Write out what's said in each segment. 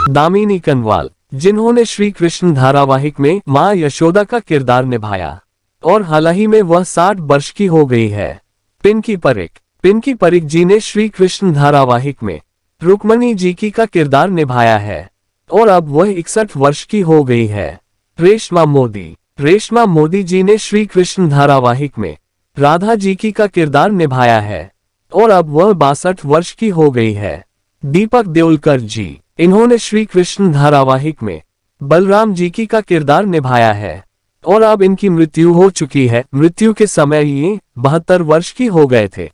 दामिनी कनवाल, जिन्होंने श्री कृष्ण धारावाहिक में मां यशोदा का किरदार निभाया और हाल ही में वह 60 वर्ष की हो गई है। पिंकी परिक जी ने श्री कृष्ण धारावाहिक में रुक्मणी जी की का किरदार निभाया है और अब वह 61 वर्ष की हो गई है। रेशमा मोदी जी ने श्री कृष्ण धारावाहिक में राधा जी की का किरदार निभाया है और अब वह 62 वर्ष की हो गई है। दीपक देओलकर जी, इन्होंने श्री कृष्ण धारावाहिक में बलराम जी की का किरदार निभाया है और अब इनकी मृत्यु हो चुकी है। मृत्यु के समय ये 72 वर्ष की हो गए थे।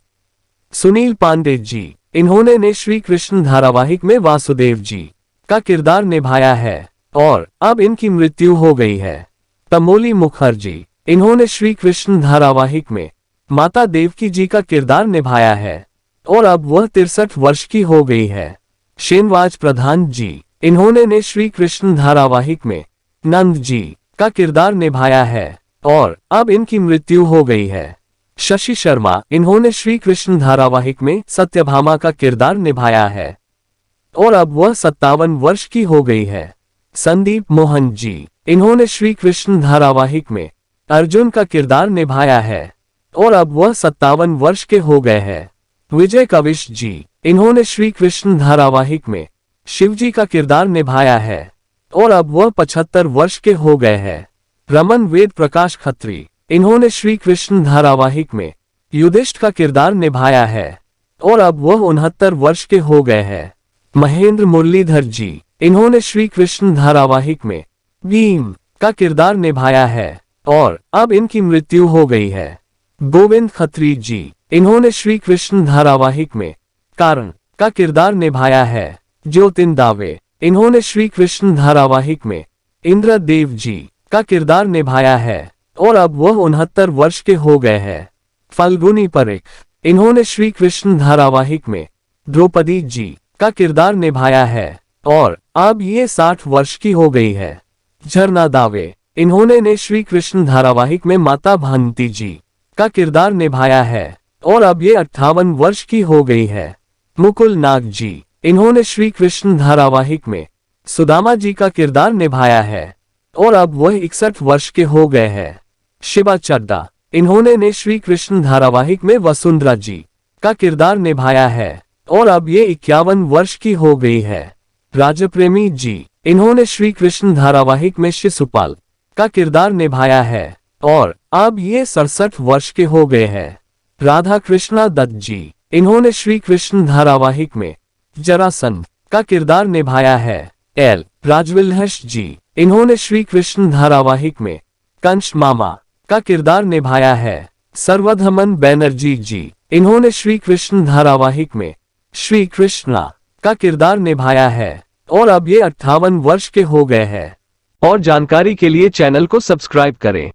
सुनील पांडे जी, इन्होंने श्री कृष्ण धारावाहिक में वासुदेव जी का किरदार निभाया है और अब इनकी मृत्यु हो गई है। तमोली मुखर्जी, इन्होंने श्री कृष्ण धारावाहिक में माता देवकी जी का किरदार निभाया है और अब वह 63 वर्ष की हो गई है। शेनवाज प्रधान जी, इन्होंने श्री कृष्ण धारावाहिक में नंद जी का किरदार निभाया है और अब इनकी मृत्यु हो गई है। शशि शर्मा, इन्होंने श्री कृष्ण धारावाहिक में सत्यभामा का किरदार निभाया है और अब वह 57 वर्ष की हो गई है। संदीप मोहन जी, इन्होंने श्री कृष्ण धारावाहिक में अर्जुन का किरदार निभाया है और अब वह 57 वर्ष के हो गए हैं। विजय कविश जी, इन्होंने श्री कृष्ण धारावाहिक में शिवजी का किरदार निभाया है और अब वह 75 वर्ष के हो गए हैं। रमन वेद प्रकाश खत्री, इन्होंने श्री कृष्ण धारावाहिक में युधिष्ठिर का किरदार निभाया है और अब वह 69 वर्ष के हो गए हैं। महेंद्र मुरलीधर जी, इन्होंने श्री कृष्ण धारावाहिक में भीम का किरदार निभाया है और अब इनकी मृत्यु हो गई है। गोविंद खत्री जी, इन्होंने श्री कृष्ण धारावाहिक में कारण का किरदार निभाया है। ज्योतिन दावे, इन्होंने श्री कृष्ण धारावाहिक में इंद्रदेव जी का किरदार निभाया है और अब वह 69 वर्ष के हो गए हैं। फल्गुनी परिक, इन्होंने श्री कृष्ण धारावाहिक में द्रौपदी जी का किरदार निभाया है और अब ये 60 वर्ष की हो गई है। झरना दावे, इन्होंने श्री कृष्ण धारावाहिक में माता भानुमती जी का किरदार निभाया है और अब ये 58 वर्ष की हो गई है। मुकुल नाग जी, इन्होंने श्री कृष्ण धारावाहिक में सुदामा जी का किरदार निभाया है और अब वह 61 वर्ष के हो गए हैं। शिवा चड्डा, इन्होंने श्री कृष्ण धारावाहिक में वसुंधरा जी का किरदार निभाया है और अब ये 51 वर्ष की हो गई है। राजप्रेमी जी, इन्होंने श्री कृष्ण धारावाहिक में शिशुपाल का किरदार निभाया है और अब ये 67 वर्ष के हो गए हैं। राधा कृष्णा दत्त जी, इन्होंने श्री कृष्ण धारावाहिक में जरासंध का किरदार निभाया है। एल राजविलहश जी, इन्होंने श्री कृष्ण धारावाहिक में कंस मामा का किरदार निभाया है। सर्वधमन बैनर्जी जी, इन्होंने श्री कृष्ण धारावाहिक में श्री कृष्णा का किरदार निभाया है और अब ये 58 वर्ष के हो गए हैं। और जानकारी के लिए चैनल को सब्सक्राइब करें।